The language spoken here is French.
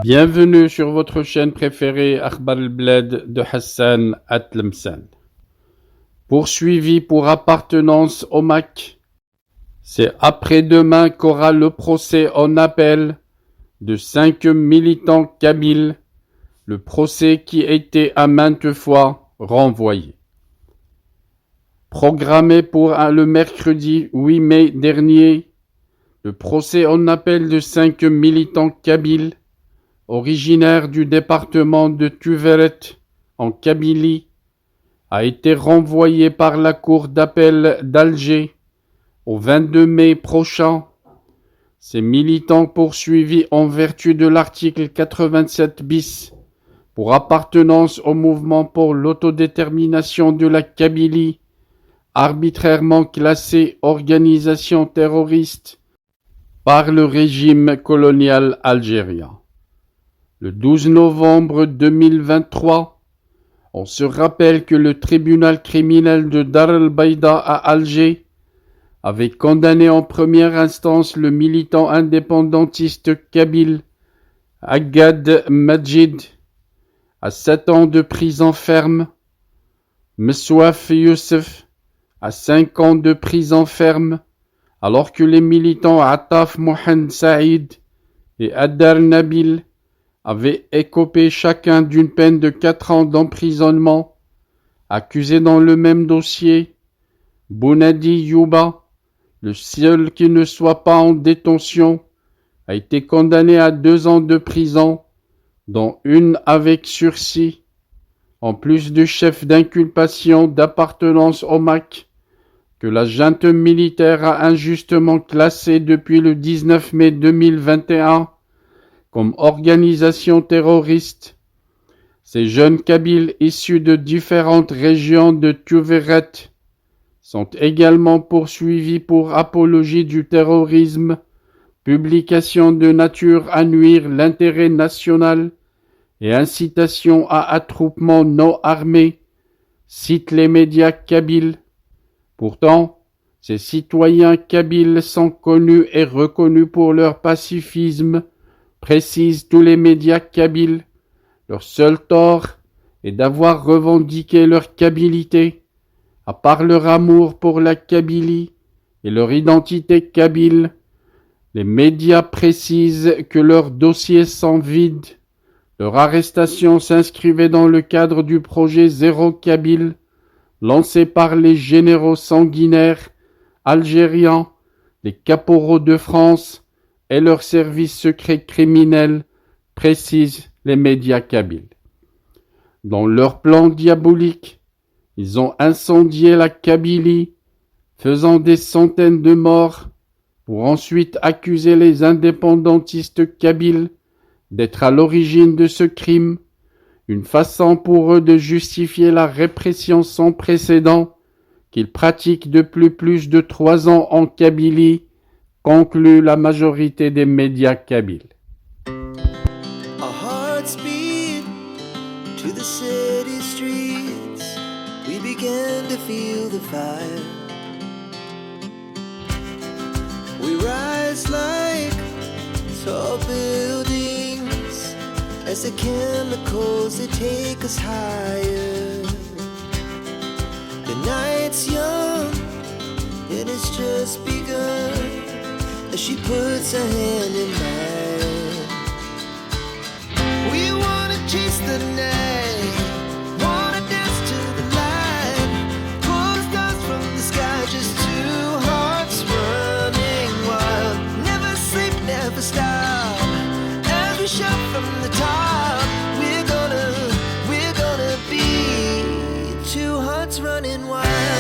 Bienvenue sur votre chaîne préférée Akhbar al-Bled de Hassan Atlemsan. Poursuivi pour appartenance au MAC, c'est après-demain qu'aura le procès en appel de 5 militants kabyles, le procès qui a été à maintes fois renvoyé. Programmé pour le mercredi 8 mai dernier, le procès en appel de 5 militants kabyles originaire du département de Tuveret en Kabylie, a été renvoyé par la Cour d'appel d'Alger au 22 mai prochain. Ces militants poursuivis en vertu de l'article 87 bis pour appartenance au mouvement pour l'autodétermination de la Kabylie, arbitrairement classée organisation terroriste par le régime colonial algérien. Le 12 novembre 2023, on se rappelle que le tribunal criminel de Dar el-Baïda à Alger avait condamné en première instance le militant indépendantiste kabyle Aggad Majid à 7 ans de prison ferme, Msouaf Youssef à 5 ans de prison ferme, alors que les militants Ataf Mohamed Saïd et Adar Nabil avaient écopé chacun d'une peine de 4 ans d'emprisonnement. Accusé dans le même dossier, Bounadi Youba, le seul qui ne soit pas en détention, a été condamné à 2 ans de prison, dont une avec sursis, en plus du chef d'inculpation d'appartenance au MAC, que la junte militaire a injustement classé depuis le 19 mai 2021 comme organisation terroriste. Ces jeunes Kabyles issus de différentes régions de Tuveret sont également poursuivis pour apologie du terrorisme, publication de nature à nuire l'intérêt national et incitation à attroupement non armé, citent les médias kabyles. Pourtant, ces citoyens kabyles sont connus et reconnus pour leur pacifisme, précisent tous les médias kabyles. Leur seul tort est d'avoir revendiqué leur kabyléité. À part leur amour pour la Kabylie et leur identité kabyle, les médias précisent que leurs dossiers sont vides. Leur arrestation s'inscrivait dans le cadre du projet Zéro Kabyle, lancé par les généraux sanguinaires algériens, les caporaux de France et leurs services secrets criminels, précisent les médias kabyles. Dans leur plan diabolique, ils ont incendié la Kabylie, faisant des centaines de morts, pour ensuite accuser les indépendantistes kabyles d'être à l'origine de ce crime, une façon pour eux de justifier la répression sans précédent qu'ils pratiquent depuis plus de 3 ans en Kabylie, conclut la majorité des médias kabyles. Our hearts beat to the city streets. We began to feel the fire. We rise like tall buildings as the chemicals that take us higher. The night's young, it has just begun. As she puts her hand in mine, we wanna chase the night, wanna dance to the light, pull the stars from the sky, just 2 hearts running wild. Never sleep, never stop, as we shout from the top. We're gonna be 2 hearts running wild.